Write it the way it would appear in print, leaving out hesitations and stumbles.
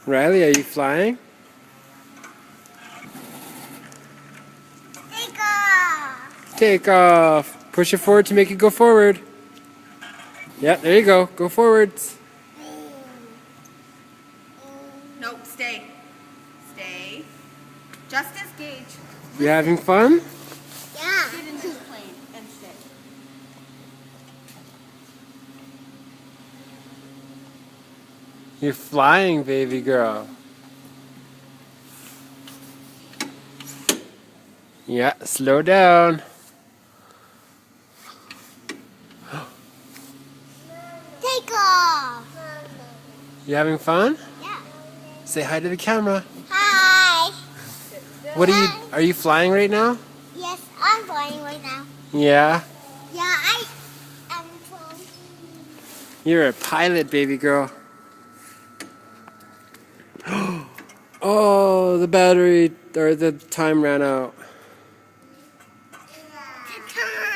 Riley, are you flying? Take off. Take off. Push it forward to make it go forward. Yeah, there you go. Go forwards. Nope, stay. Stay. Justice, Gage. You having fun? Yeah. Get into the plane and stay. You're flying, baby girl. Yeah, slow down. Take off. You having fun? Yeah. Say hi to the camera. Hi. What are you flying right now? Yes, I'm flying right now. Yeah. Yeah, I am flying. You're a pilot, baby girl. Oh, the battery or the time ran out. Come on.